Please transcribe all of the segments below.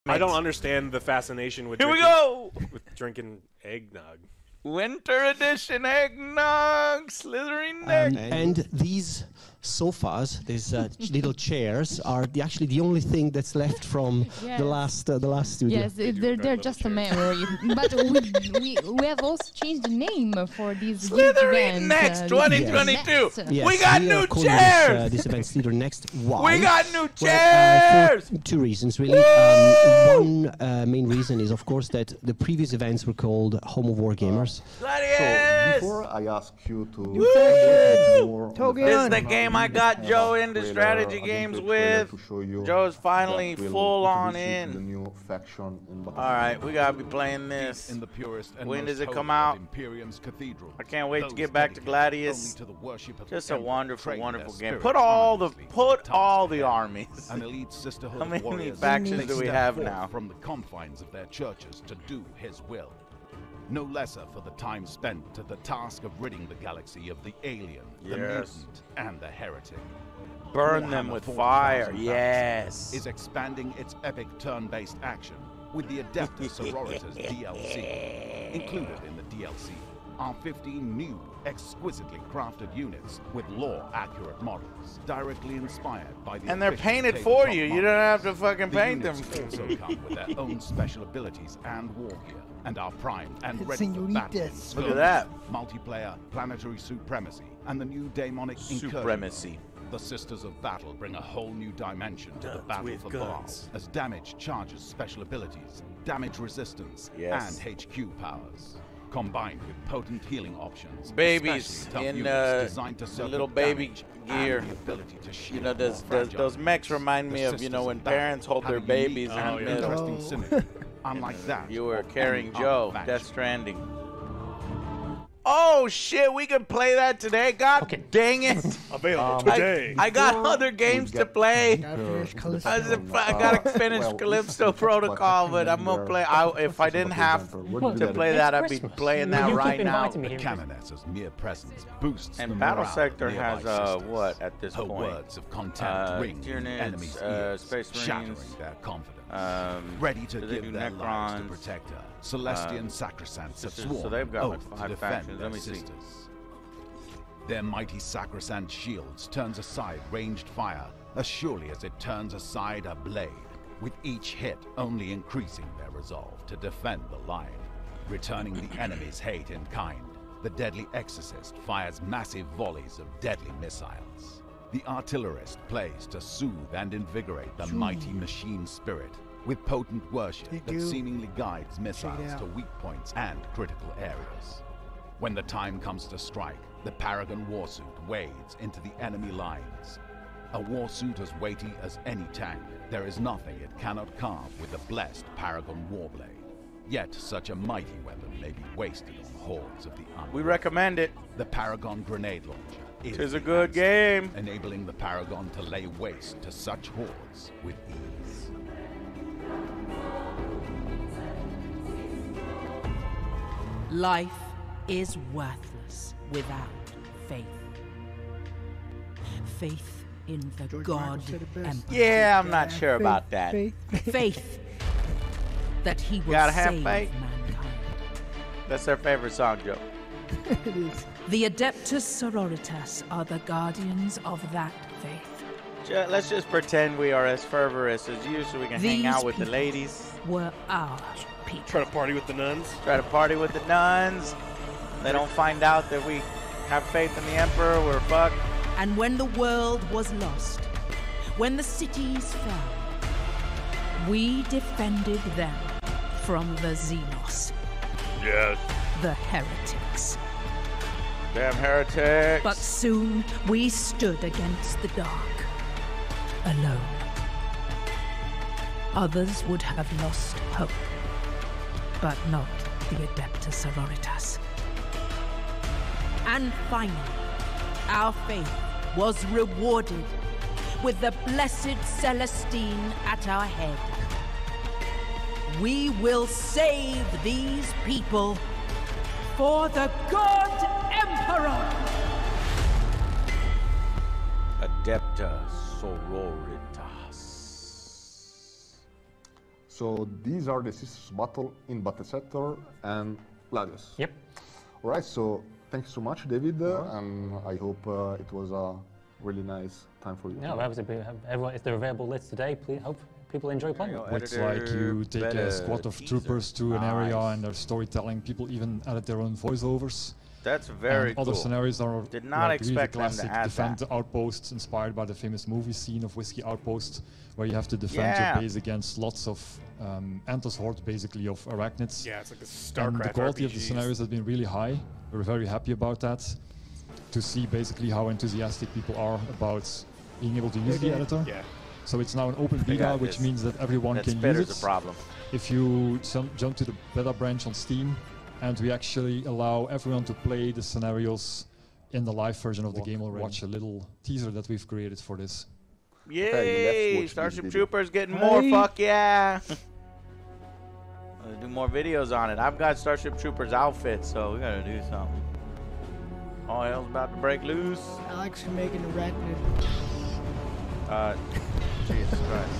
I don't understand the fascination with Here we drinking, go! with drinking eggnog. Winter edition eggnog, Slitherine Next. And these sofas, these little chairs, are actually the only thing that's left from the last studio. Yes, they're just a memory. But we have also changed the name for these Slitherine Next 2022. Yes, we got we new are calling chairs. This event Slitherine Next. Why? We got new Well, chairs. for two reasons, really. One main reason is, of course, that the previous events were called Home of War Gamers. Gladius. Before I ask you to Woo! more This is the game I got Joe into strategy games with. Joe's finally full on in. The new faction in All right, we gotta be playing this. In the purest and When does most it come holy of out? Imperium's cathedral, I can't wait to those get back to dedicated Gladius. only to the worship of Just the a Emperor, wonderful, train wonderful their game. spirit Put all the tirelessly armies. An elite sisterhood How of many warriors factions they do we step have forth now? from the confines of their churches to do his will. No lesser for the time spent to the task of ridding the galaxy of the alien, the mutant, and the heretic. Burn them Warhammer with 40,000 fire. Battles Yes. is expanding its epic turn-based action with the Adeptus Sororitas DLC. Included in the DLC are 15 new, exquisitely crafted units with lore-accurate models, directly inspired by the And they're official painted for tabletop you. You models. don't have to fucking The paint them. units also come with their own special abilities and war gear, and are primed and ready for battle. Señoritas. Look at that. Multiplayer, planetary supremacy, and the new demonic incursion. Supremacy. The Sisters of Battle bring a whole new dimension to the Guns battle with for guns. Baal, as damage charges special abilities, damage resistance, Yes. and HQ powers. Combined with potent healing options, Babies especially tough in units designed to the circuit little baby damage gear. and the ability to shield You know, more fragile those mechs units. remind me The of, you know, Sisters when of Battle parents hold have their a unique babies in and the middle. interesting synergy, unlike that You were of carrying any other Joe, faction. Death Stranding. Oh shit, we can play that today. God dang it. Available today. I got other games to play. Gotta finish Callisto. I gotta finish Calypso Protocol, but I'm gonna play. If I didn't have to play that, I'd be playing that right now. The Canoness's mere presence boosts the And Battle morale Sector of nearby has sisters. what at this Her point? words of contempt ring in the Tyranids, enemy's ears, Space shattering Marines, their confidence. do Ready to they give do their lives to Necrons? protect her, Celestian Sacrosancts have so sworn they've got, like, oath to 5 defend factions. their Let me see. sisters. Their mighty Sacrosanct shields turns aside ranged fire as surely as it turns aside a blade, with each hit only increasing their resolve to defend the line. Returning the enemy's hate in kind, the deadly exorcist fires massive volleys of deadly missiles. The artillerist plays to soothe and invigorate the mighty machine spirit with potent worship that seemingly guides missiles to weak points and critical areas. When the time comes to strike, the Paragon warsuit wades into the enemy lines. A warsuit as weighty as any tank, there is nothing it cannot carve with the blessed Paragon warblade. Yet such a mighty weapon may be wasted on hordes of the unarmed. We recommend it. The Paragon grenade launcher is a the good answer, game. enabling the Paragon to lay waste to such hordes with ease. Life is worthless without faith. Faith in the George God Michael said it best. Emperor. Yeah, I'm not sure about that. Faith that he will Gotta have save faith. mankind. That's their favorite song, Joe. It is. The Adeptus Sororitas are the guardians of that faith. Let's just pretend we are as fervorous as you so we can hang These out with the people ladies. were our people. Try to party with the nuns. Try to party with the nuns. They don't find out that we have faith in the Emperor. We're fucked. And when the world was lost, when the cities fell, we defended them from the Xenos, Yes. the heretics. Damn heretics. But soon we stood against the dark, alone. Others would have lost hope, but not the Adeptus Sororitas. And finally, our faith was rewarded with the blessed Celestine at our head. We will save these people for the God Emperor! Adepta Sororitas. So these are the Sisters Battle in Battlesetter and Gladius. Yep. All right, so thank you so much, David, and I hope it was a really nice time for you. No, everyone, if they're available lists today, please hope people enjoy playing them. It's like you take a squad of troopers to an area and they're storytelling. People even added their own voiceovers. That's very cool. Other scenarios are Did not like expect really them to classic add defend that. outposts inspired by the famous movie scene of Whiskey Outpost, where you have to defend your base against lots of endless horde, basically, of arachnids. Yeah, it's like a StarCraft And the quality of the RPGs. scenarios has been really high. We're very happy about that. To see basically how enthusiastic people are about being able to use the editor. Yeah. So it's now an open beta, which means that everyone can use Spitter's it. a problem. If you jump to the beta branch on Steam, and we actually allow everyone to play the scenarios in the live version of the game already. Watch a little teaser that we've created for this. Yay! Starship Troopers getting more. Fuck yeah! Let's do more videos on it. I've got Starship Troopers outfit, so we gotta do something. All hell's about to break loose. Alex can make an arachnid. Jesus Christ.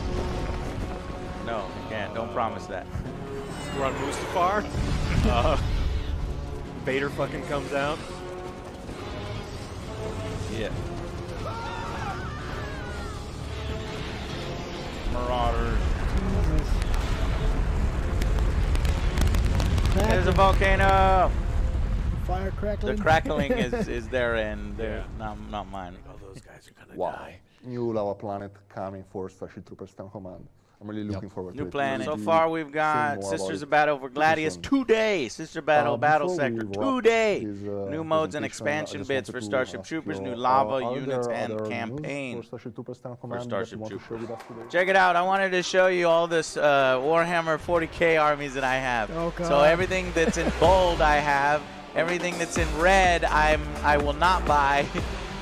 No, you can't. Don't promise that. We're on Mustafar. Vader fucking comes out. Yeah. Marauders. There's a volcano. Fire crackling. The crackling is their end. Not mine. Oh, those guys are gonna Wow. die. New lava planet coming for Starship Troopers 10 Command. I'm really looking forward to New it. planet. So Really far, we've seeing got more Sisters about of Battle over Gladius soon. 2 days. Sister Battle Battle Before Sector we 2 wrap day. this, New modes and presentation, I expansion just bits wanted for to Starship ask Troopers, you, new lava are units there and other news campaign. for Starship Troopers 10 For Command that Starship you want to share Troopers. with us today? Check it out. I wanted to show you all this Warhammer 40k armies that I have. Oh, God. So everything that's in bold I have. Everything that's in red I will not buy.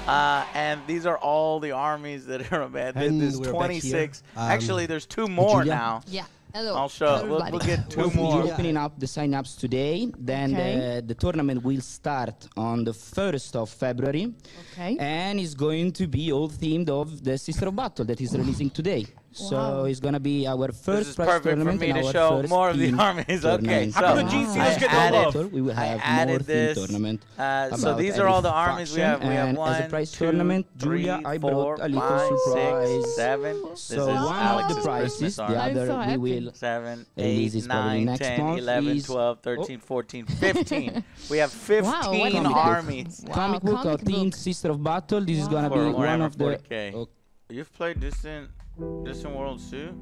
And these are all the armies that are bad. And There's we're back 26. here. Actually, there's 2 more Julia? now. Yeah. Hello. I'll show. We'll everybody. get 2 We're more. opening up the sign-ups today. Then Okay. the tournament will start on the 1st of February. Okay. And it's going to be all themed of the Sister of Battle that is releasing today. So Wow. it's going to be our This first is prize perfect for tournament me and to our show first more of the team armies. Okay, tournament. so How come the GCs I get no added, love? We will I have added more this. themed tournament. So about these are every all the armies we have. faction. We have And 1, as a prize 2, tournament, 3, Julia, I 4, brought a little 5, surprise. 6, 7. So This is one of the Alex's prizes, Christmas the army. I'm other so happy. we will 7, Elise 8, is probably 9, next 10, month 11, is- 12, 13, 14, 15. We have 15 Wow, what a armies. Wow, comic book comic of Team book. Sister of Battle. This is gonna For be one Warhammer of the. 40K. Oh, You've played Distant Worlds too?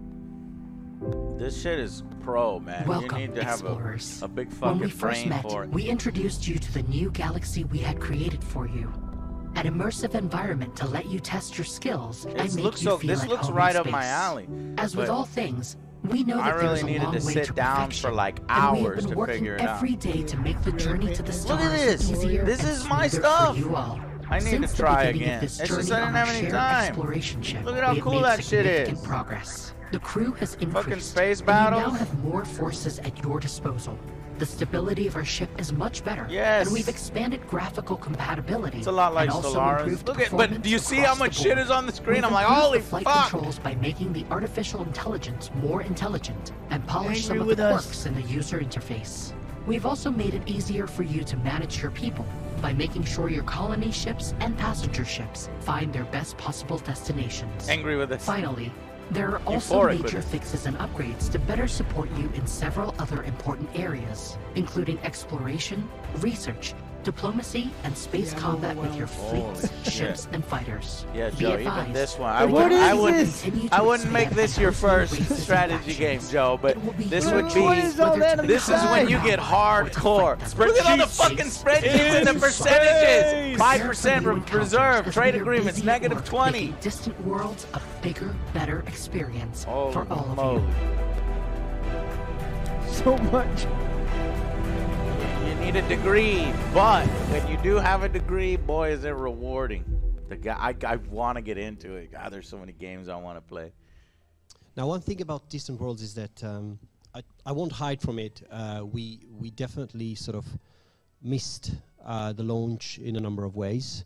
This shit is pro, man. Welcome, you need to have explorers. a big When we fucking first brain met, for it. we introduced you to the new galaxy we had created for you. An immersive environment to let you test your skills and This make looks you so. feel This at looks home right in up my space. alley. As with But all things, we know I that really there's a needed long to way sit to down perfection, for like and we have hours been to working figure it out. every day to make the journey to the Look at stars this. easier This and is my smoother stuff. for you all. I need Since to the try beginning of again. this It's just journey I on didn't have our any shared time. exploration ship, Look at how we have cool made that shit significant is. progress. The crew has increased. space and you now battles. have more forces at your disposal. The stability of our ship is much better. Yes. And we've expanded graphical compatibility. It's a lot like and also Stellaris. improved Look at, but performance do you see across how the much shit board. is on the screen? We've I'm like, improved holy the flight fuck! controls by making the artificial intelligence more intelligent and polished some Angry of with the us. quirks in the user interface. We've also made it easier for you to manage your people by making sure your colony ships and passenger ships find their best possible destinations. Angry with this. Finally, there are also Euphoric with major it. fixes and upgrades to better support you in several other important areas, including exploration, research, diplomacy, and space Yeah, I'm combat with your overwhelmed. fleets, Holy ships, shit. and fighters. Yeah, Be Joe, even advised, this one. the What galaxy is will this? continue to I wouldn't make expand this and your host new first races and strategy game, factions. Joe, but It will be this your would What be. is all that on the This is when you get hardcore. Look at all the fucking spreadsheets and the percentages. 5% reserve, trade agreements, -20. Making distant worlds a bigger, better experience Holy for all of moly. you. So much. You need a degree, but when you do have a degree, boy, is it rewarding. The guy, I want to get into it. God, there's so many games I want to play. Now, one thing about Distant Worlds is that I won't hide from it. We definitely sort of missed the launch in a number of ways.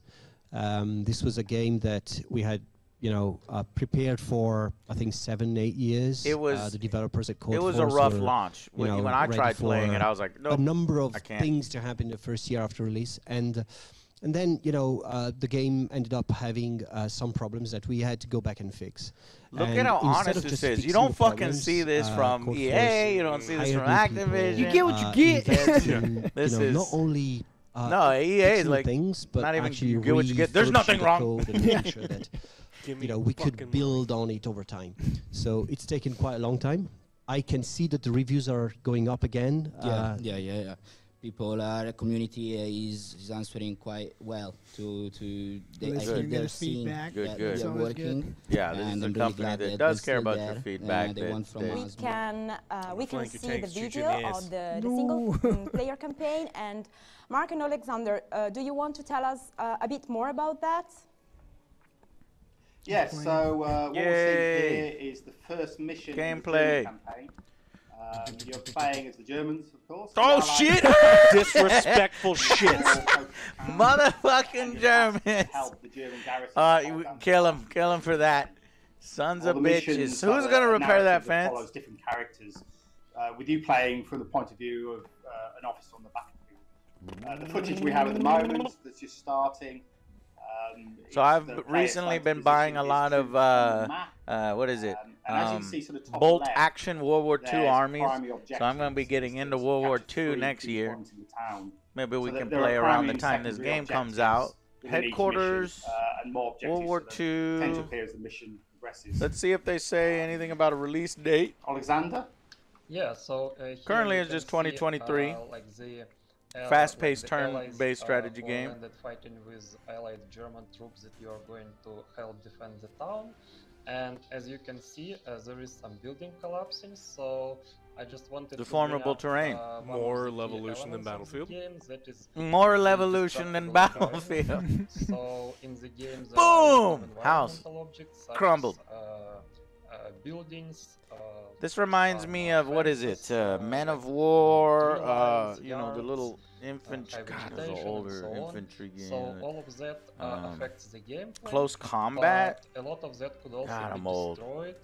This was a game that we had prepared for, I think, 7-8 years. It was the developers at Codeforce. It was a rough were, launch. you know, When I ready tried playing for it, I was like, nope, a number of I can't. things to happen the first year after release, and then the game ended up having some problems that we had to go back and fix. Look And at how instead honest of this just is. fixing You don't the fucking problems, see this from Codeforce EA. You don't see this from hired new people, Activision. You get what you get. invest in, This you know, is not only no, EA is fixing like things, but not even actually you get what you get. There's nothing refurbishing the wrong. code and making sure that we could build on it over time. So it's taken quite a long time. I can see that the reviews are going up again. Yeah. People, the community is answering quite well to I think they're seeing Good. they're working. Yeah, this and is a I'm really company glad that they're does care still about your there, feedback. they want from We us. can see the tanks, shoot you video in the ass. of the single player campaign. And Mark and Alexander, do you want to tell us a bit more about that? Yes, so what we're seeing here is the first mission in the German campaign. You're playing as the Germans, of course. Oh shit! Disrespectful shit. Motherfucking Germans. Help the German garrison. Kill him for that. Sons All of the missions bitches. have Who's a gonna repair that narrative fence? follows different characters, with you playing from the point of view of an officer on the battlefield. The footage we have at the moment that's just starting. So I've recently been buying a lot of what is it? Bolt action World War II armies. So I'm going to be getting into World War II next year. Maybe we can play around the time this game comes out. Headquarters, World War II. Let's see if they say anything about a release date. Alexander? Yeah, so currently it's just 2023. Fast-paced turn-based strategy game. That fighting with allied German troops that you are going to help defend the town. And as you can see, there is some building collapsing. So I just wanted deformable to terrain. More Levolution than Battlefield. More Levolution than Battlefield. So in the game, there boom! Are House objects such crumbled. Buildings. This reminds me of what is it? Men of War. You know, the little infantry. God, those are older infantry games. So all of that affects the game. Close combat. A lot of that could also be destroyed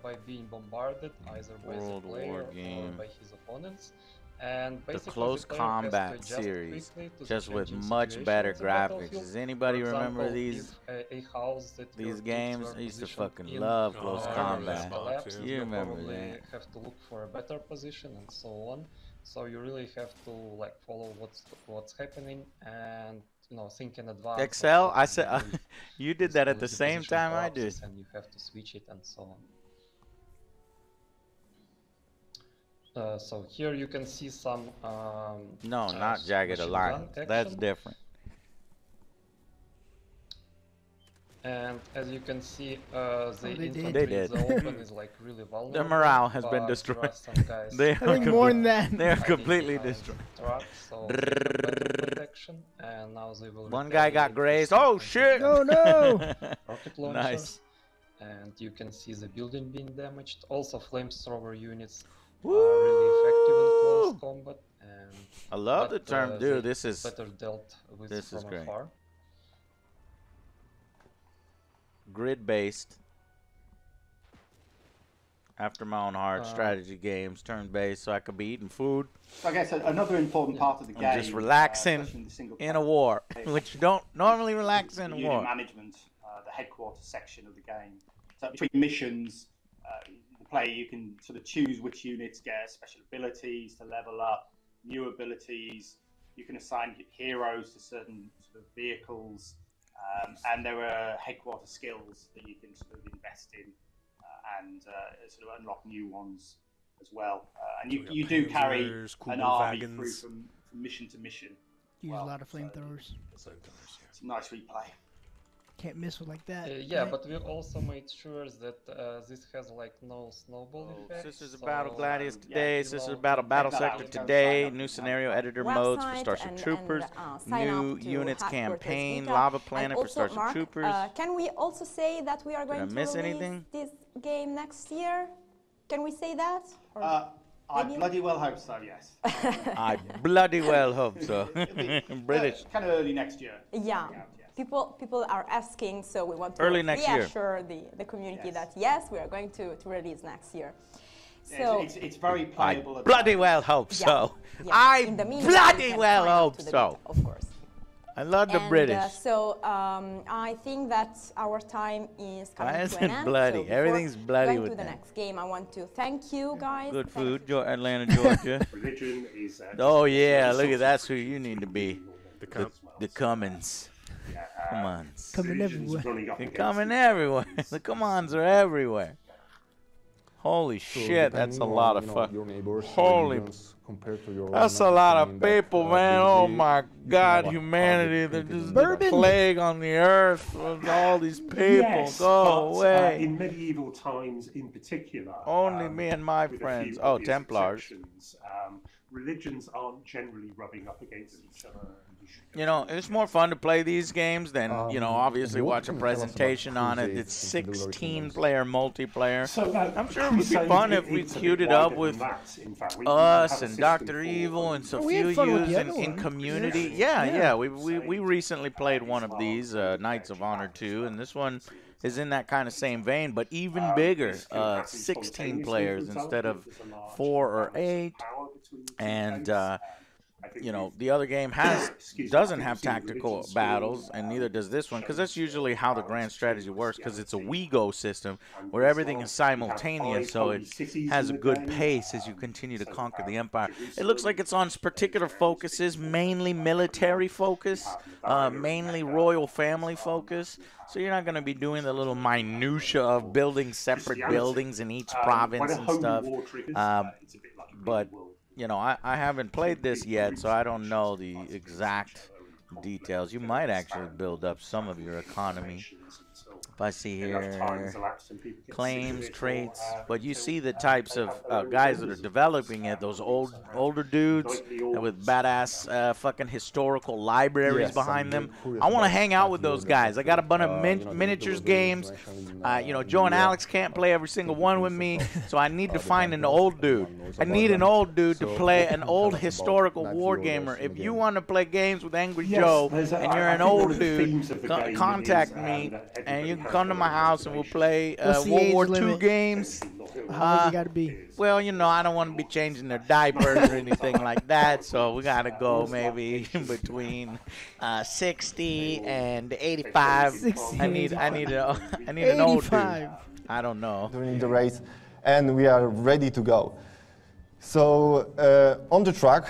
by being bombarded either by the player or by his opponents. And the Close Combat series, just with much better graphics. Does anybody remember these games? I used to fucking love Close Combat. You remember that? Have to look for a better position and so on. So you really have to like follow what's happening and think in advance. Excel? I said you did that at the same time I did. And you have to switch it and so on. So here you can see some no, not Jagged Alliance. That's different. And as you can see, the open is like really vulnerable. Their morale has been destroyed. They are more than that. They are completely destroyed. And now they will one guy got grazed. Oh shit! Oh no! Rocket launchers. Nice. And you can see the building being damaged. Also, flamethrower units. Really effective in close combat, and I love the term, dude. This is better dealt with this is great. Afar. Grid-based, after my own heart, strategy games, turn-based, so I could be eating food. So I guess another important part of the game, just relaxing in a war, which you don't normally relax in a war. Management, the headquarters section of the game. So between missions. Play, you can sort of choose which units get special abilities to level up, new abilities. You can assign heroes to certain sort of vehicles, and there are headquarter skills that you can sort of invest in and sort of unlock new ones as well. And you do carry an army through from mission to mission. Use a lot of flamethrowers. It's a nice replay. Can't miss with like that. Yeah, but we also made sure that this has like no snowball effect. This is a Battle Gladius today. This is about a Battle Sector today. New scenario editor modes for Starship Troopers. New units campaign. Lava Planet for Starship Troopers. Can we also say that we are going to release this game next year? Can we say that? I bloody well hope so, yes. I bloody well hope so. British. Kind of early next year. Yeah. people are asking, so we want to Early next year. reassure the community that yes, we are going to release next year. So it's very playable. I bloody well hope so. Yeah. I In the meantime, bloody you can well sign up hope to the so. beta, of course. I love the And, British. So I think that our time is Why coming is to an it end. bloody? So before Everything's bloody going with to the that. next game, I want to thank you guys. Good food, Atlanta, Georgia. Religion is. Oh yeah, look at that's who you need to be. The Cummins. Come on. Coming everywhere. They're coming everywhere. The come-ons are everywhere. Holy shit, that's a lot of fuck. Holy. That's a lot of people, man. Oh my God, humanity. They're just a plague on the earth with all these people. Yes, Go but, away. in medieval times in particular. Only me and my with a friends. few Oh, obvious Templars. exceptions, religions aren't generally rubbing up against each other. You know, it's more fun to play these games than, you know, obviously watch a presentation on it. It's 16-player multiplayer. So, I'm sure it would be fun if we queued it up with us and Dr. Evil and Sophia in community. Yeah. We recently played one of these, Knights of Honor 2, and this one is in that kind of same vein, but even bigger. 16 players instead of 4 or 8. And you know, the other game doesn't have tactical battles, and neither does this one, because that's usually how the grand strategy works, because it's a WeGo system where everything is simultaneous, so it has a good pace as you continue to conquer the empire. It looks like it's on particular focuses, mainly military focus, mainly royal family focus, so you're not going to be doing the little minutia of building separate buildings in each province and stuff, but you know, I haven't played this yet, so I don't know the exact details. You might actually build up some of your economy. If I see here, claims, traits, but you see the types of guys that are developing it, those older dudes with badass fucking historical libraries behind them. I want to hang out with those guys. I got a bunch of miniatures games. You know, Joe and Alex can't play every single one with me, so I need to find an old dude. I need an old dude to play an old historical war gamer. If you want to play games with Angry Joe and you're an old dude, contact me and you can come to my house and we'll play World War II games. How old you gotta be? Well, you know, I don't want to be changing their diapers or anything like that, so we gotta go maybe between 60 and 85. I need an old dude. I don't know. During the race, and we are ready to go. So on the track,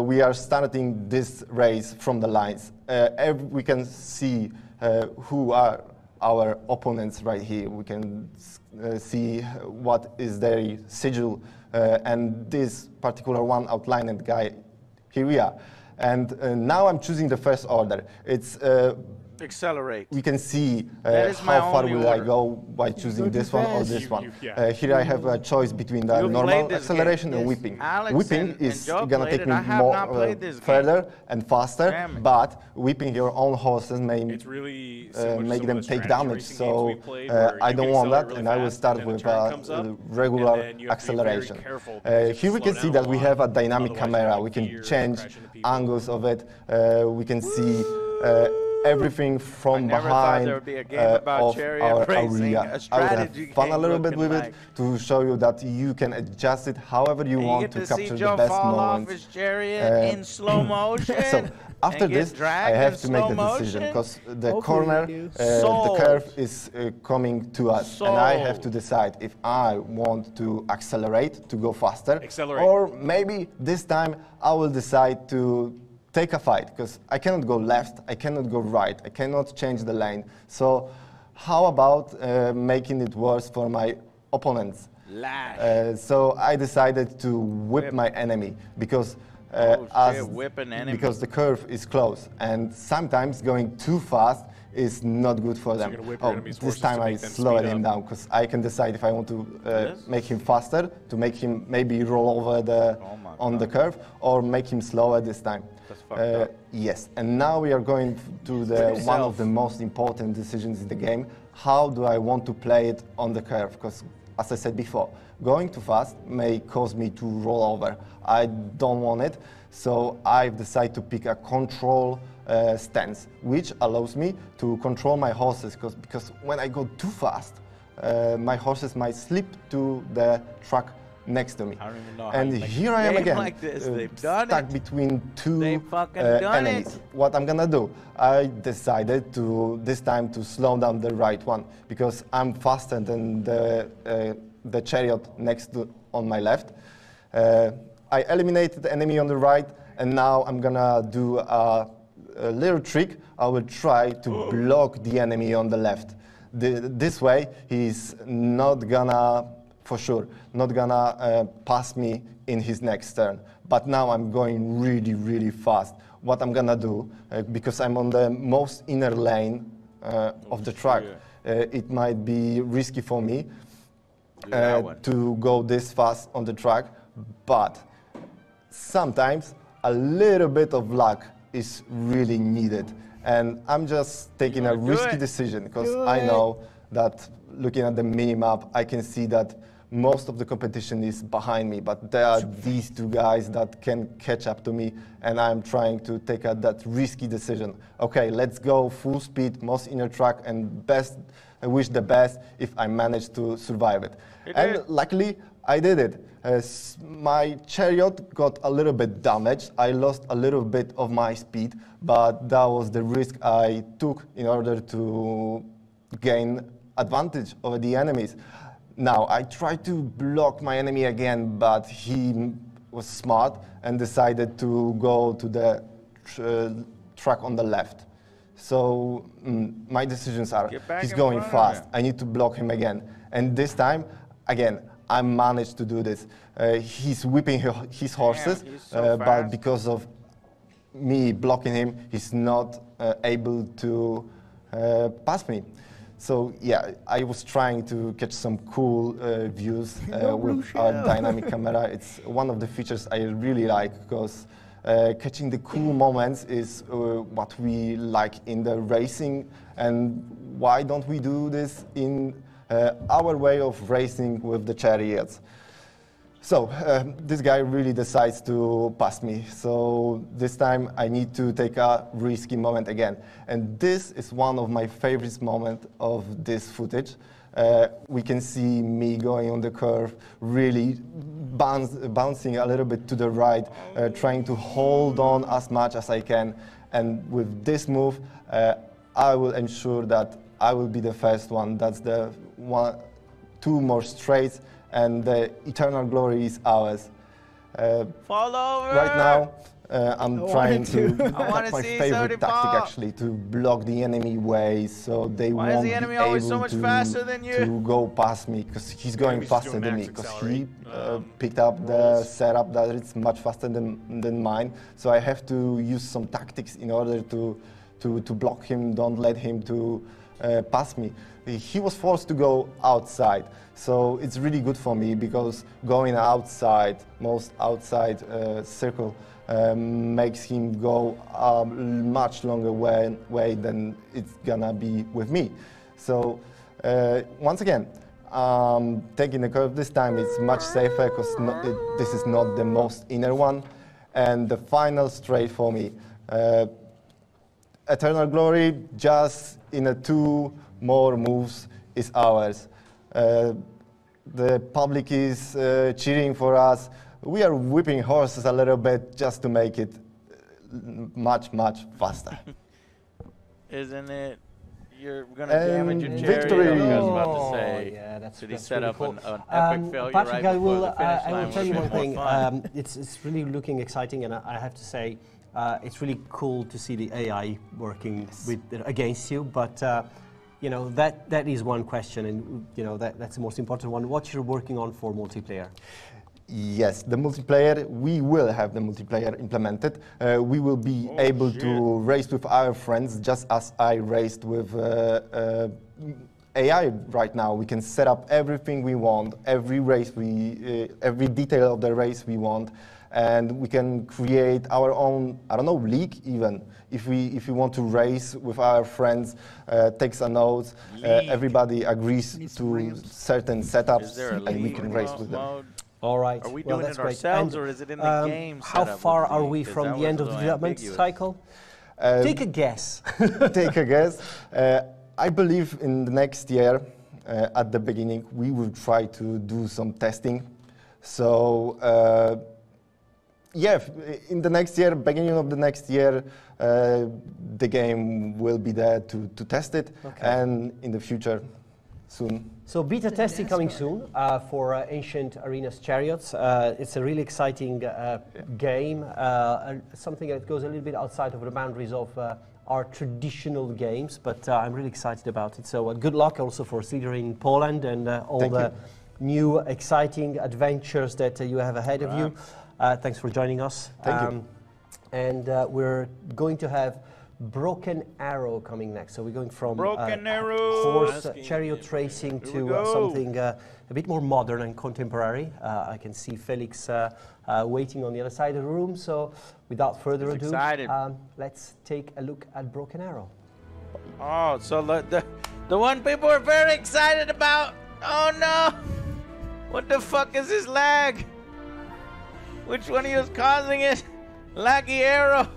we are starting this race from the lines. We can see who are our opponents right here. We can see what is their sigil, and this particular one outlined guy, here we are. And now I'm choosing the first order. It's accelerate. We can see how far will I go by choosing this one or this one. Here I have a choice between the normal acceleration and whipping. Whipping is gonna take me more further and faster, but whipping your own horses may make them take damage. So I don't want that, and I will start with regular acceleration. Here we can see that we have a dynamic camera. We can change angles of it. We can see everything from behind of our area. I will have fun a little bit with it to show you that you can adjust it however you want to capture the best moments. In slow motion. So after this, I have to make the decision because the corner, the curve is coming to us, and I have to decide if I want to accelerate to go faster, or maybe this time I will decide to take a fight, because I cannot go left, I cannot go right, I cannot change the lane. So how about making it worse for my opponents? So I decided to whip my enemy, because because the curve is close, and sometimes going too fast is not good for them. This time I slowed him down, because I can decide if I want to make him faster, to make him maybe roll over on the curve, or make him slower this time. Yes, and now we are going to one of the most important decisions in the game. How do I want to play it on the curve? Because, as I said before, going too fast may cause me to roll over. I don't want it, so I've decided to pick a control stance, which allows me to control my horses, because when I go too fast, my horses might slip to the track next to me. I don't even know and here I am again, like this. stuck between two It. enemies. What I'm gonna do? I decided this time to slow down the right one, because I'm faster than the chariot on my left. I eliminated the enemy on the right, and now I'm gonna do a little trick. I will try to block the enemy on the left. This way, he's not gonna, for sure, not gonna pass me in his next turn. But now I'm going really, really fast. What I'm gonna do, because I'm on the most inner lane of the track, it might be risky for me to go this fast on the track, but sometimes a little bit of luck is really needed. And I'm just taking a risky decision, because I know that looking at the mini-map, I can see that most of the competition is behind me, but there are these two guys that can catch up to me, and I'm trying to take that risky decision. Okay, let's go full speed, most inner track, and I wish the best if I manage to survive it. And luckily, I did it. My chariot got a little bit damaged. I lost a little bit of my speed, but that was the risk I took in order to gain advantage over the enemies. Now, I tried to block my enemy again, but he was smart and decided to go to the track on the left. So my decisions are, he's going fast, I need to block him again. And this time, again, I managed to do this. He's whipping his horses, but because of me blocking him, he's not able to pass me. So yeah, I was trying to catch some cool views with our dynamic camera. It's one of the features I really like, because catching the cool moments is what we like in the racing. And why don't we do this in our way of racing with the chariots? So this guy really decides to pass me. So this time I need to take a risky moment again. And this is one of my favorite moments of this footage. We can see me going on the curve, really bouncing a little bit to the right, trying to hold on as much as I can. And with this move, I will ensure that I will be the first one. That's the two more straights, and the eternal glory is ours. Fall over! Right now, I'm trying to, that's my favorite tactic actually, to block the enemy way, so they won't be able to go past me, because he's going faster than me, because he picked up the setup that it's much faster than mine. So I have to use some tactics in order to block him, don't let him to pass me. He was forced to go outside, so it's really good for me, because going outside, most outside circle, makes him go a much longer way than it's gonna be with me. So once again, taking the curve this time is much safer, because this is not the most inner one. And the final straight for me, Eternal Glory, just in 2 more moves, is ours. The public is cheering for us. We are whipping horses a little bit just to make it much, much faster. Isn't it? You're going to damage your chariot. Victory! I was about to say. Yeah, that's Did he that's set really up cool. an epic failure Patrick, right I before will, the finish line? I will tell you one thing. Fun. It's really looking exciting, and I have to say, it's really cool to see the AI working against you. But you know, that is one question, and you know that's the most important one. What you're working on for multiplayer? Yes, the multiplayer, we will have the multiplayer implemented. We will be able to race with our friends, just as I raced with AI right now. We can set up everything we want, every detail of the race we want, and we can create our own, I don't know, league even. If we want to race with our friends, takes a note, everybody agrees to certain setups, and we can race with them. All right. Are we well, doing that's it great. ourselves, And, or is it in the game? How far are we Because from that the end was of the really development ambiguous. cycle? Take a guess. Take a guess. I believe in the next year, at the beginning, we will try to do some testing. So, yeah, in the next year, beginning of the next year, the game will be there to test it, and in the future, soon. So beta testing coming soon for Ancient Arenas Chariots. It's a really exciting game, something that goes a little bit outside of the boundaries of our traditional games, but I'm really excited about it. So good luck also for Slitherine Poland and all the new exciting adventures that you have ahead of you. Thanks for joining us. Thank you. And we're going to have Broken Arrow coming next. So we're going from horse chariot racing to something a bit more modern and contemporary. I can see Felix waiting on the other side of the room. So without further ado, let's take a look at Broken Arrow. Oh, so the one people are very excited about. Oh no! What the fuck is this lag? Which one of you is causing it? Laggy Arrow.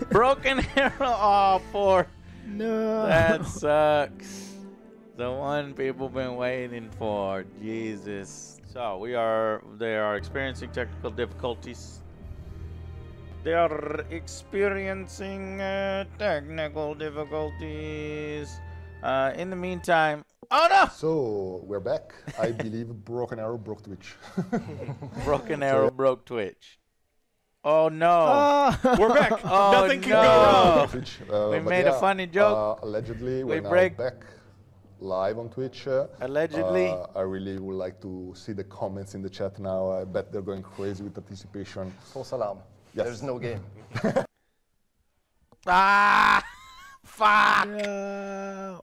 Broken Arrow. Oh, poor. No. That sucks. The one people been waiting for. Jesus. So they are experiencing technical difficulties. They are experiencing technical difficulties. In the meantime, oh no! So we're back. I believe Broken Arrow broke Twitch. Broken Arrow broke Twitch. Oh no! We're back. Oh, nothing can go wrong. We made a funny joke. Allegedly, we're now back live on Twitch. Allegedly. I really would like to see the comments in the chat now. I bet they're going crazy with anticipation. False alarm. Yes. There's no game. Ah! Fuck! No.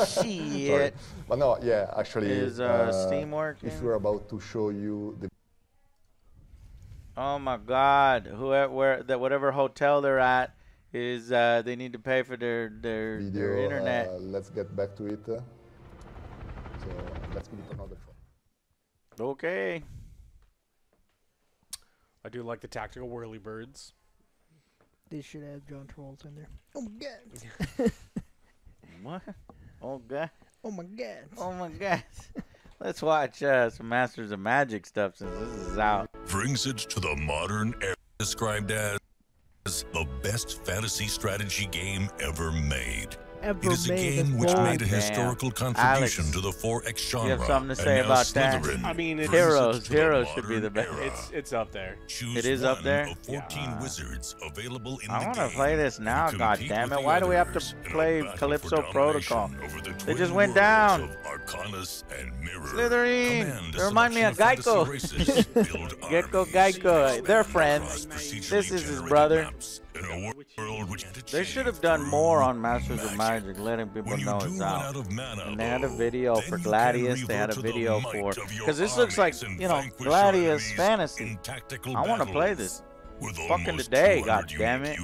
Shit. But no, yeah, actually. Is Steam working? If we're about to show you the. Oh my God! Whatever hotel they're at is they need to pay for their video, internet. Let's get back to it. So let's give it another try. Okay. I do like the tactical whirly birds. They should have John Travolta in there. Oh my God! What? Oh God! Oh my God! Oh my God! Let's watch some Masters of Magic stuff since this is out. Brings it to the modern era, described as the best fantasy strategy game ever made. It is a game which made a historical contribution to the 4X genre. You have something to say about that? I mean, Heroes should be the best. It's up there. It is up there. 14 wizards available in I want to play this now. God damn it! Why do we have to play Calypso Protocol? They just went down. Slitherine. They remind me of Geico. Geico. They're friends. This is his brother. They should have done more on Masters of Magic, letting people know it's out. And they had a video for Gladius. They had a video for, because this looks like, you know, Gladius fantasy. I want to play this. Fucking today, god damn it.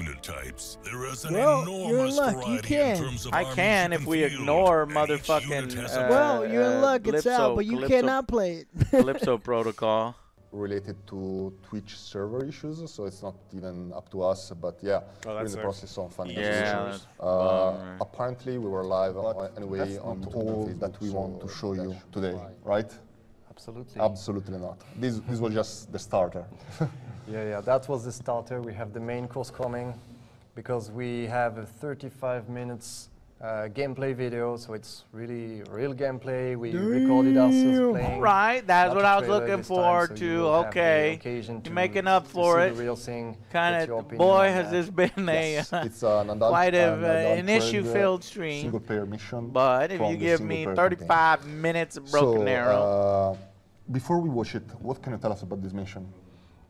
Well, you're in luck. You can. I can if we ignore motherfucking. Well, you're in luck. It's out, but you cannot play it. Calypso Protocol. Related to Twitch server issues, so it's not even up to us, but yeah, we're in the process of finding solutions. Apparently we were live anyway on all that we want to show you today, right? Absolutely. Absolutely not. This was just the starter. Yeah, that was the starter. We have the main course coming because we have a 35 minutes gameplay video, so it's really real gameplay. We recorded ourselves playing. Right, that's what I was looking forward to. Okay, you're making up for it. Kind of, boy, has this been a quite an issue-filled stream. Single-player mission. But if you give me 35 minutes of Broken Arrow. Before we watch it, what can you tell us about this mission?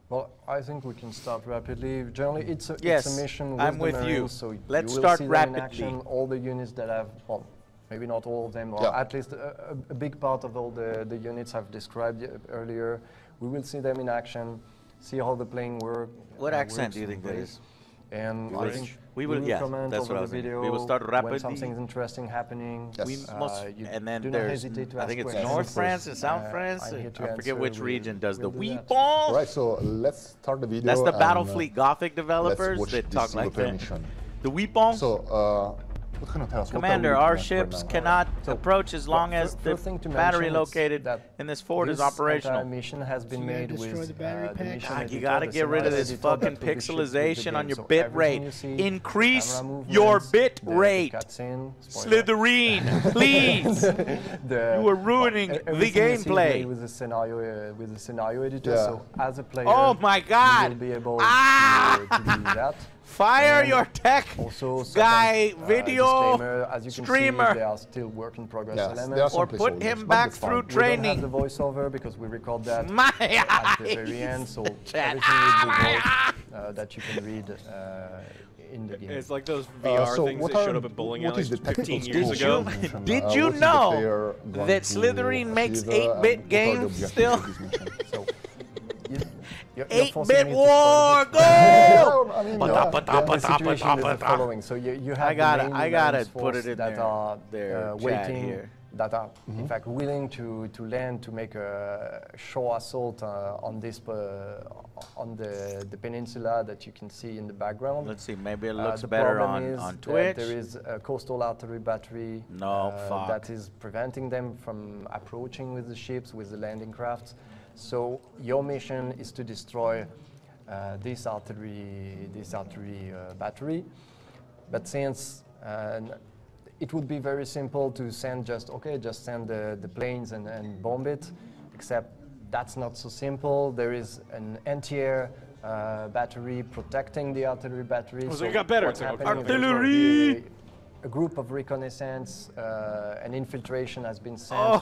Well, I think we can start rapidly. Generally, it's a mission with the Marines, so let's you will start see rapidly. them in action. All the units that have, well, maybe not all of them, or at least a big part of all the units I've described earlier. We will see them in action, see how the playing works. What accent do you think that is? And I think we will comment that's over what I the was thinking. video We will start rapidly. when something's interesting happening. Yes. And then do not there's, hesitate to I ask think it's questions. North France and South France. I'm here to I forget answer. which region does the we'll do that. Weeple. Right, so let's start the video. That's the and, Battlefleet Gothic developers let's watch that this talk like single-player that. mission. The Weeple. So, what can you tell us? Commander, what are we our looking at right ships now? cannot approach as long as the First thing to battery mention is located that in this fort is this operational. entire mission has been made with the mission God, you editor, gotta the get rid of scenario this editor fucking that will be shipped with the pixelization on game. your So bit everything rate. you see, Increase camera movements, your bit the rate. cutscene, Slitherine, please. You are ruining the everything you see is gameplay. made with the scenario editor. Yeah. So as a player, Oh my God. you will be able to do that. Fire And your tech also guy, video disclaimer, as you can streamer. see, they are still work in progress Yes, elements. there are some Or put placeholders, him but back that's fine. through We don't training. have the voiceover because we record that My at the very end, so everything will be voiced that you can read in the game. It's like those VR so things what that showed are- up at bowling what alleys is the 15 technical years scope ago. of this mission? Did What you is the know player going that to Slitherine makes achieve, 8-bit and what are the games objectives still? of this mission? So, you're 8-bit forcing me to war, spoil go! I mean, Ba-da-ba-da-ba-da-ba-da. the situation is the following. So you have I gotta the put it in that there. are There, waiting, here. that are in fact willing to land to make a shore assault on this on the peninsula that you can see in the background. Let's see, maybe it looks The better problem is on that Twitch. there is a coastal artillery battery fuck. that is preventing them from approaching with the ships, with the landing crafts. So your mission is to destroy this artillery battery. But since it would be very simple to send just send the planes and bomb it, except that's not so simple. There is an anti-air battery protecting the artillery battery. So it got better. what's It's like, happening is artillery! a group of reconnaissance and infiltration has been sent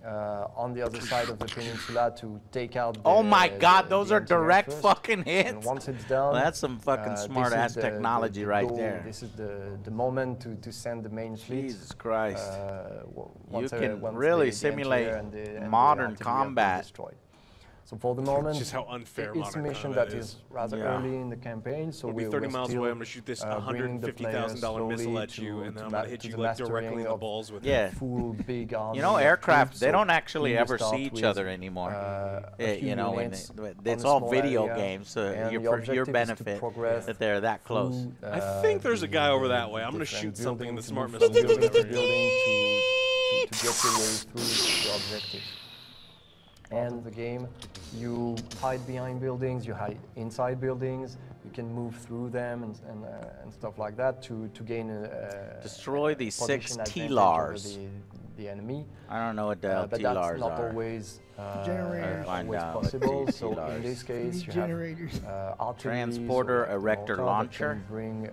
on the other side of the peninsula to take out the, Oh my God, those are anti-air direct first. fucking hits. And once it's done, Well, that's some fucking this smart is ass the technology right goal. there. This is the moment to send the main fleet. Jesus Christ. You You can really simulate modern combat. So for the moment, Just how unfair it's a modern mission combat that is. is rather Yeah. early in the campaign. So We'll be 30 miles still, away. I'm gonna shoot this bringing the players $150,000 missile slowly at you, and then to I'm gonna hit to you the like directly in mastering the of balls with Yeah. it. full big army. You know, of aircraft, troops. they So don't actually you ever start see each with, other anymore. a Yeah, few you know, when units it's on a all small video area, games, so and for the your objective is to benefit progress that they're that close. through, I think there's a guy over that way. I'm gonna different shoot something in the buildings, smart move missile. from building to building to get your way through the objective. And the game, you hide behind buildings, you hide inside buildings, you can move through them and stuff like that to gain a Destroy these 6 position advantage T-Lars. over the enemy. I don't know what the hell But T-Lars that's not are. always Generators. Find always out what possible. these So T-Lars. in this case, you Generators. have artillery, Transporter, so erector, mortar that launcher. can bring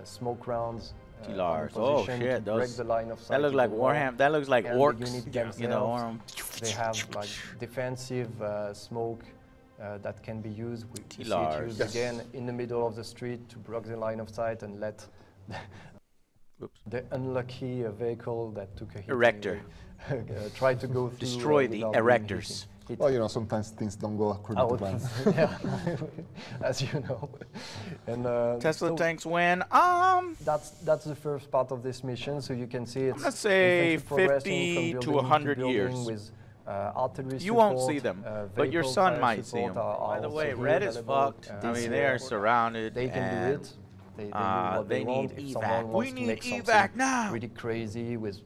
smoke rounds. T-Lars. on Oh position shit, to break those. the line of That sight looks of like the wall. Warhammer. That looks like And the orcs. unit You know, they have like defensive smoke that can be used. We see it T-Lars. used again in the middle of the street to block the line of sight and let the unlucky vehicle that took a hit Erector. try to go through. Destroy the without being erectors. hit. Well, you know, sometimes things don't go according to plan. Yeah, as you know. And Tesla so tanks win. that's the first part of this mission. So you can see it's. Let's say infantry progressing 50 from to building 100 building years. With, artillery You won't support, see them, but your vehicle son fire might see support them. are By the also way, here red is available. fucked. I mean, they are surrounded. They can do and, it. They do what they want. need If evac. someone We wants to need make something evac now. really crazy with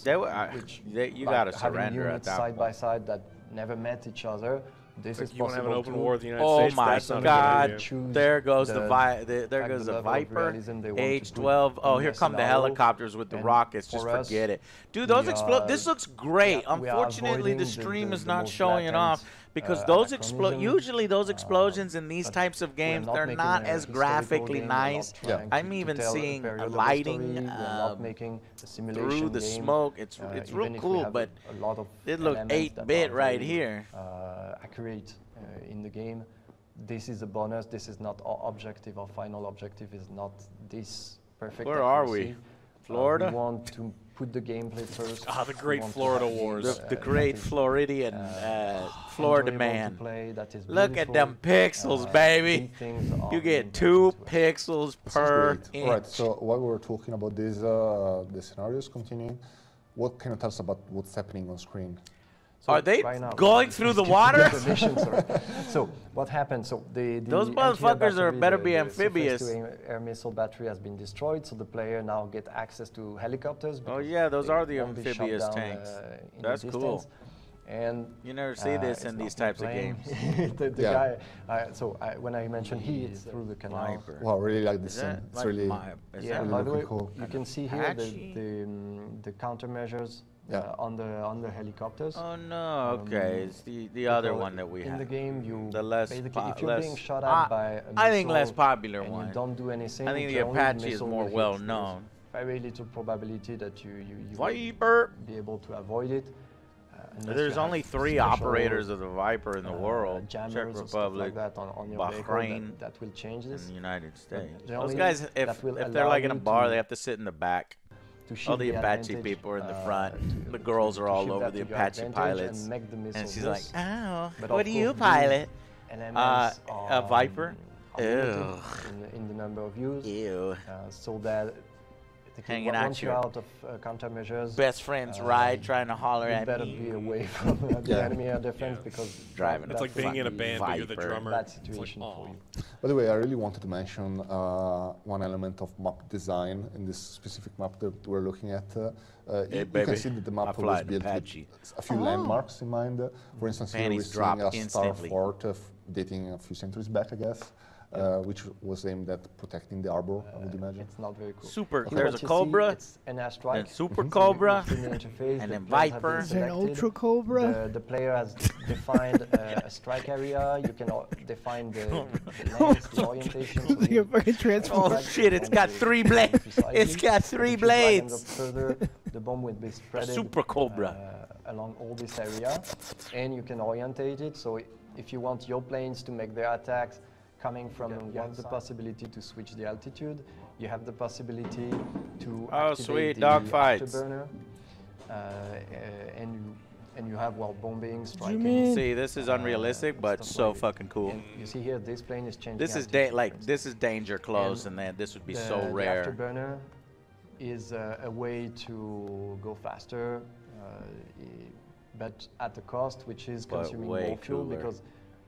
you gotta surrender at units that side point. by side that never met each other. This Like is you wanna have an possible open too. war with the United Oh States, my that's not a good God! idea. There goes the there goes the level of Viper realism they want to H-12. put Oh, in here the come the scenario. helicopters with the And rockets. Just for us, forget it, dude. Those we explode. are- This looks great. we are Unfortunately, the avoiding stream is the not most showing it off blatant, because those anachronism. usually those explosions in these types of games, not they're making not a as historical graphically game, we're not nice. trying I'm to even tell a seeing period of lighting history. We're not making a simulation through the game, smoke. It's real even if we cool, have but a lot of it looks elements that 8-bit are right very, here. Accurate in the game. This is a bonus. This is not our objective. Our final objective is not this perfect Where are accuracy. we? Florida? We want to put the gameplay first. Ah, the great Florida Wars. The great Floridian Florida man. Look at them pixels, baby. You get 2 pixels per inch. All right, so while we were talking about this, the scenarios continuing, what can you tell us about what's happening on screen? So are they going through the water? So what happened? So those motherfuckers better be amphibious. The air missile battery has been destroyed, so the player now get access to helicopters. Oh yeah, those are the amphibious tanks. That's cool. And you never see this in these types of games. the guy. When I mentioned he is through the canal. Wow, I really like this thing. It's really, by the way, cool. you can see here the countermeasures. On the helicopters. Oh no! Okay, it's the other one that we have. In the game, you the less basically if you're being shot at by a missile, I think less popular and one. You don't do anything. I think the Apache is more well known. Very little probability that you Viper be able to avoid it. There's only 3 operators of the Viper in the world: Czech Republic, like on your Bahrain, that will change this. and the United States. Those guys, if they're like in a bar, they have to sit in the back. All the Apache people are in the front. The girls are all over the Apache pilots. And she's like, oh, what do you pilot? A Viper? Ew. In the number of views. Ew. So that hanging once you're out of countermeasures, best friends ride trying to holler at me. You better be away from the enemy air defense because driving. It's like being in a band, but you're the drummer. Bad situation for you. By the way, I really wanted to mention one element of map design in this specific map that we're looking at. You can see that the map was built with a few landmarks in mind. For instance, here we're seeing a star fort dating a few centuries back, I guess. Which was aimed at protecting the arbor, I would imagine. It's not very cool. Super. There's a Cobra, it's an airstrike, then Super Cobra, and then Viper. Is there an Ultra Cobra? The player has defined a strike area. You can define the length, the orientation. Oh shit! It's got 3 blades. It's got 3 blades. Further, the bomb will be spread Super Cobra along all this area, and you can orientate it. So if you want your planes to make their attacks coming from you have the possibility to switch the altitude. You have the possibility to activate the afterburner, and you have bombing, striking. See, this is unrealistic, but so fucking cool. And you see here, this plane is changing. This is this is danger close, and then this would be so rare. The afterburner is a way to go faster, but at a cost which is consuming more fuel because.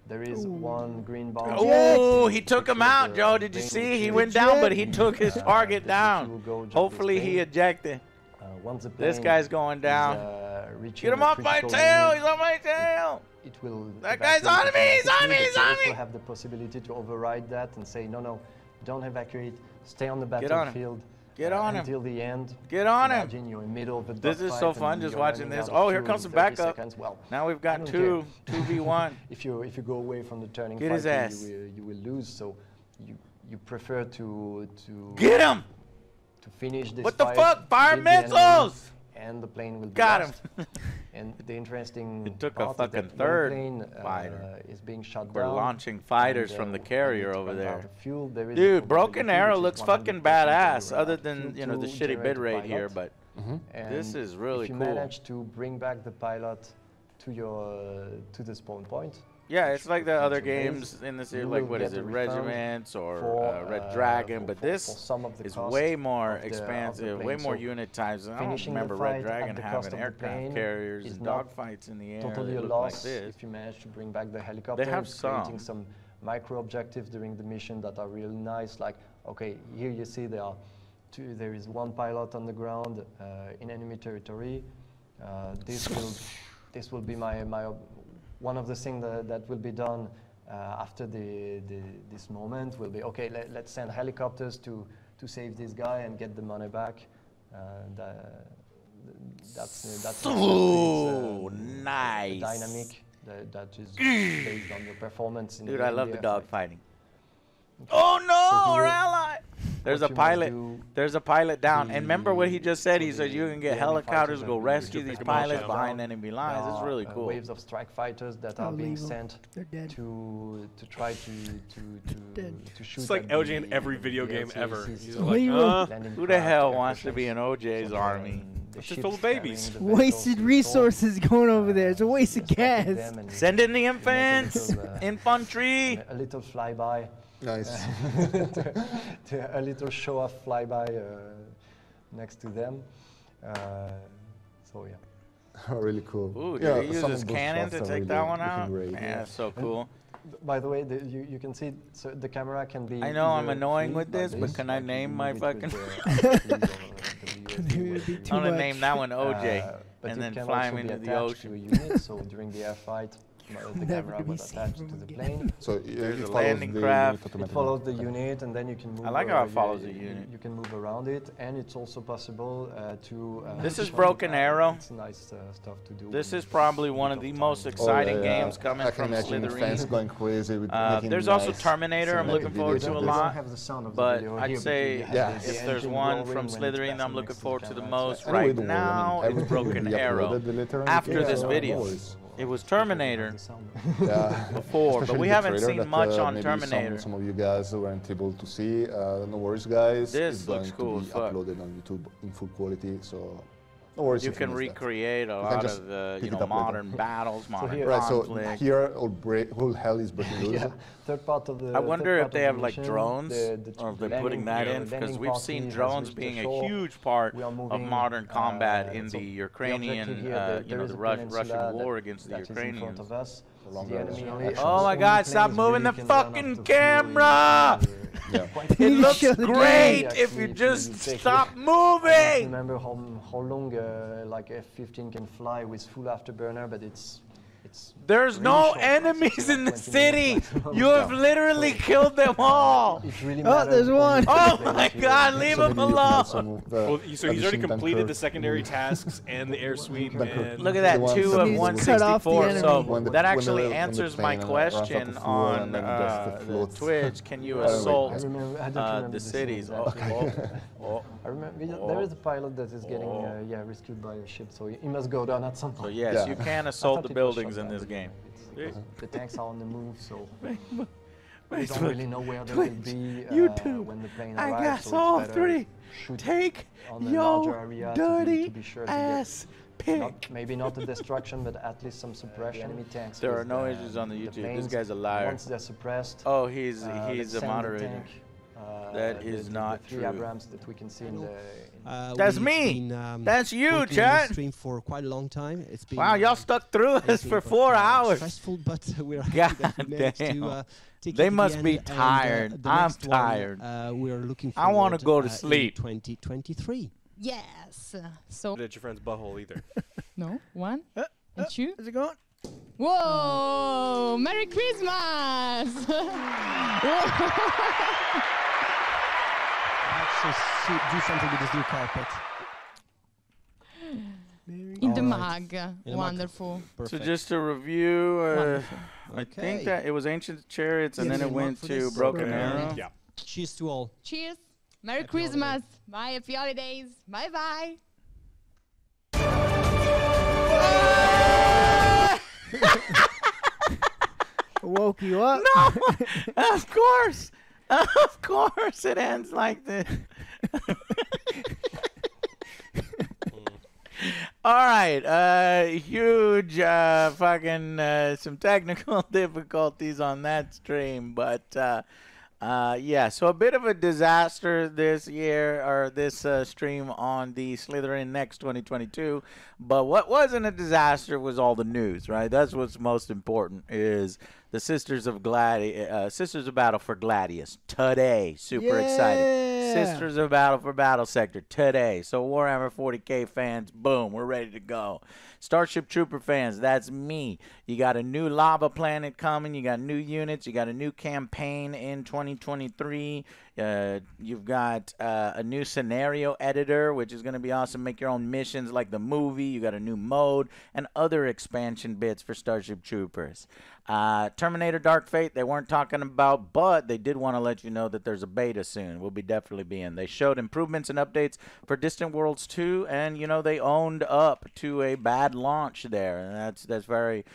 There is one green bomb. Oh, he took him out, Joe. Did you see? He went down, but he took his target down. Hopefully he ejected. This guy's going down. Get him off my tail. He's on my tail. That guy's on me. He's on me. He's on me. You have the possibility to override that and say, no, don't evacuate. Stay on the battlefield. Get on him. Until the end. Get on him. Imagine you're in the middle of a This is so fun just watching this. Oh, here comes some backup. Well, now we've got 2v1. If you go away from the turning Get his ass. You will lose. So you prefer to get him. To finish this. What the fuck? Fire missiles! And the plane will be got lost. him. And the interesting it took part a fucking is that third plane, fighter. Is being shot We're down. launching fighters from the carrier over there. Fuel. There is dude, Broken Arrow looks fucking badass. Other than the shitty bitrate here, but this is really cool. If you manage to bring back the pilot to the spawn point. Yeah, it's like the other games in this series, like what is it, Regiments or Red Dragon, but this is way more expansive, way more unit types. I don't remember Red Dragon having aircraft carriers and dogfights in the air. Totally a loss if you manage to bring back the helicopters. They have creating some micro objectives during the mission that are really nice. Like, okay, here you see there is one pilot on the ground in enemy territory. This will be my one of the things that will be done after this moment will be, okay, let's send helicopters to save this guy and get the money back. That's nice. Dynamic that is based on the performance. Dude, I love the dog fighting. Oh no, our ally! There's a pilot. There's a pilot down. And remember what he just said? He said you can get helicopters, go rescue these pilots behind enemy lines. It's really cool. Waves of strike fighters that are being sent to try to shoot. It's like OJ in every video game ever. He's like, who the hell wants to be in OJ's army? It's just full of babies. Wasted resources going over there. It's a waste of gas. Send in the infants, infantry. A little flyby. Nice. A little show-off flyby next to them. So yeah. Really cool. Ooh, did he use his cannon to take that one out? Man, that's so cool. By the way, you can see so the camera can be. I know I'm annoying with this, but can I name my fucking? I'm gonna name that one OJ, and then fly him into the ocean. Unit, so during the airfight, the camera was attached to the plane. So there's a landing craft. It follows the unit, and then you can move. I like how it follows the unit. You can move around it, and it's also possible to. This is Broken Arrow. It's nice stuff to do. This is probably one of the most exciting games coming from Slitherine. Fans going crazy with there's also Terminator. I'm looking forward to a lot. But I'd say if there's one from Slitherine I'm looking forward to the most right now, it's Broken Arrow. After this video. It was Terminator before, but we haven't seen much on Terminator. Some of you guys weren't able to see. No worries, guys. This looks cool. It's going to be uploaded on YouTube in full quality, so no worries. You can recreate a lot of the modern battles, modern conflict. So here, all hell is breaking loose. Third part of the. I wonder if they have like drones, or if they're putting that in, because we've seen drones being a huge part of modern combat in the Ukrainian, the Russian war against the Ukrainians. Oh my God! Stop moving the fucking camera! It looks great if you just stop moving. Remember how long like F-15 can fly with full afterburner, but it's. There's no enemies in the city. You have literally killed them all. Oh, there's one. Oh my God, leave him alone. Well, so he's already completed the secondary tasks and the air sweep. And look at that, 2 of 164. So that actually answers my question on Twitch. Can you assault the cities? I remember there is a pilot that is getting rescued by a ship, so he must go down at some point. So yes, you can assault the buildings in this game. The tanks are on the move, so we don't really know where they will be when the plane arrives. I guess all three. Take your dirty ass pick. Maybe not the destruction, but at least some suppression. Enemy tanks. There are no issues on the YouTube. This guy's a liar. Once they're suppressed. Oh, he's a moderator. That is not true. Abrams that we can see in the. That's me. That's you, chat. Stream for quite a long time. It's been, wow, y'all stuck through us for 4 hours. Stressful, but we're God damn. They must be tired. I'm tired. We're looking. I want to go to sleep. 2023. Yes. So. Not at your friend's butthole either. No. 1 and 2. How's it going? Whoa! Merry Christmas! Actually, do something with this new carpet. In the mug. Wonderful. So just to review, I think that it was Ancient Chariots and then it went to Broken Arrow. Yeah. Cheers to all. Cheers. Merry Christmas. Bye. Happy holidays. Bye bye. Woke you up? No, of course it ends like this. All right, huge fucking some technical difficulties on that stream, but yeah, so a bit of a disaster this year, or this stream on the Slitherine Next 2022. But what wasn't a disaster was all the news, right? That's what's most important, is the Sisters of Battle for Gladius today. Super excited. Sisters of Battle for Battle Sector today. So Warhammer 40K fans, boom, we're ready to go. Starship Trooper fans, that's me. You got a new lava planet coming. You got new units. You got a new campaign in 2023. You've got a new scenario editor, which is going to be awesome. Make your own missions like the movie. You got a new mode and other expansion bits for Starship Troopers. Terminator Dark Fate, they weren't talking about, but they did want to let you know that there's a beta soon. We'll be definitely definitely be in. They showed improvements and updates for Distant Worlds 2, and you know, they owned up to a bad launch there, and that's very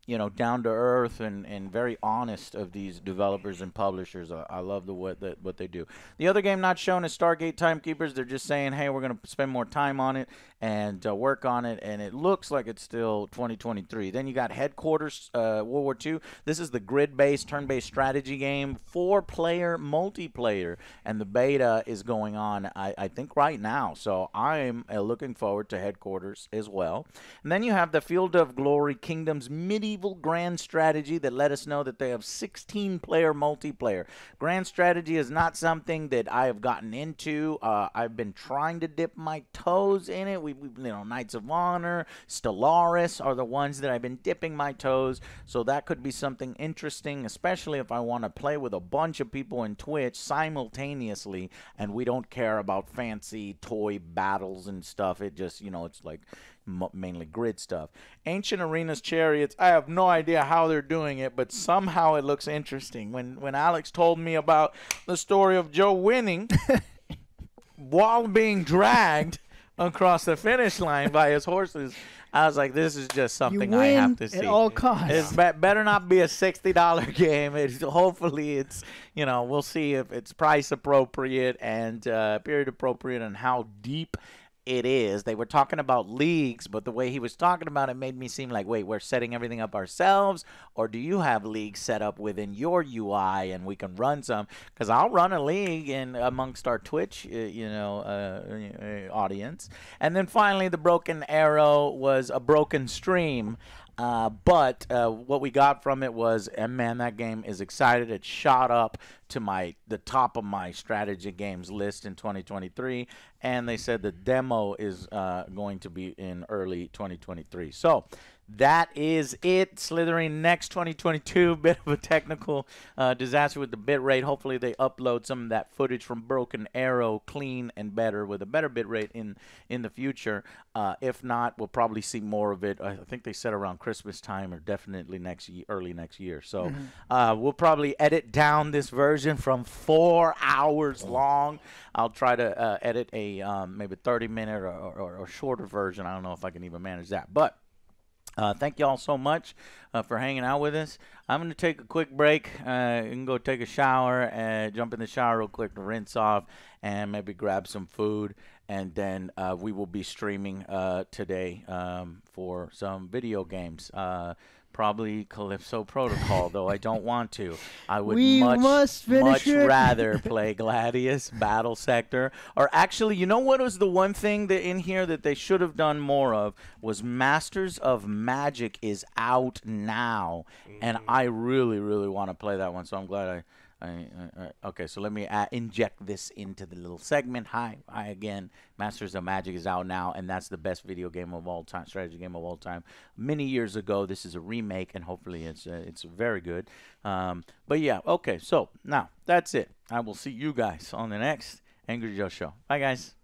you know, down to earth and very honest of these developers and publishers. I love what they do. The other game not shown is Stargate Timekeepers. They're just saying, hey, we're going to spend more time on it and work on it, and it looks like it's still 2023. Then you got Headquarters World War II. This is the grid-based, turn-based strategy game, 4-player multiplayer, and the beta is going on, I think, right now. So I'm looking forward to Headquarters as well. And then you have the Field of Glory Kingdoms Medieval Grand Strategy that let us know that they have 16-player multiplayer. Grand Strategy is not something that I have gotten into. I've been trying to dip my toes in it. You know, Knights of Honor, Stellaris are the ones that I've been dipping my toes. So that could be something interesting, especially if I want to play with a bunch of people in Twitch simultaneously, and we don't care about fancy toy battles and stuff. It just, you know, it's like mainly grid stuff. Ancient Arenas Chariots, I have no idea how they're doing it, but somehow it looks interesting. When Alex told me about the story of Joe winning while being dragged across the finish line by his horses, I was like, this is just something I have to see. At all costs. It's better not be a $60 game. Hopefully it's, you know, we'll see if it's price appropriate and period appropriate and how deep it is. They were talking about leagues, but the way he was talking about it made me seem like, wait, we're setting everything up ourselves, or do you have leagues set up within your UI and we can run some? Because I'll run a league in amongst our Twitch, you know, audience. And then finally, the Broken Arrow was a broken stream. But what we got from it was, and man, that game is excited. It shot up to the top of my strategy games list in 2023, and they said the demo is going to be in early 2023. So that is it. Slitherine Next 2022, bit of a technical disaster with the bitrate. Hopefully they upload some of that footage from Broken Arrow clean and better with a better bitrate in the future. If not, we'll probably see more of it. I think they said around Christmas time or definitely early next year. So we'll probably edit down this version from 4 hours long. I'll try to edit a maybe 30-minute or shorter version. I don't know if I can even manage that. But thank you all so much for hanging out with us. I'm going to take a quick break. You can go take a shower and jump in the shower real quick to rinse off and maybe grab some food. And then we will be streaming today for some video games. Probably Calypso Protocol, though I don't want to. I would much rather play Gladius, Battle Sector, or actually, you know what was the one thing that in here that they should have done more of was Masters of Magic is out now, and I really, really want to play that one. So I'm glad okay, so let me inject this into the little segment. Hi again. Masters of Magic is out now, and that's the best video game of all time, strategy game of all time. Many years ago, this is a remake, and hopefully it's very good. But yeah, okay, so now that's it. I will see you guys on the next Angry Joe Show. Bye, guys.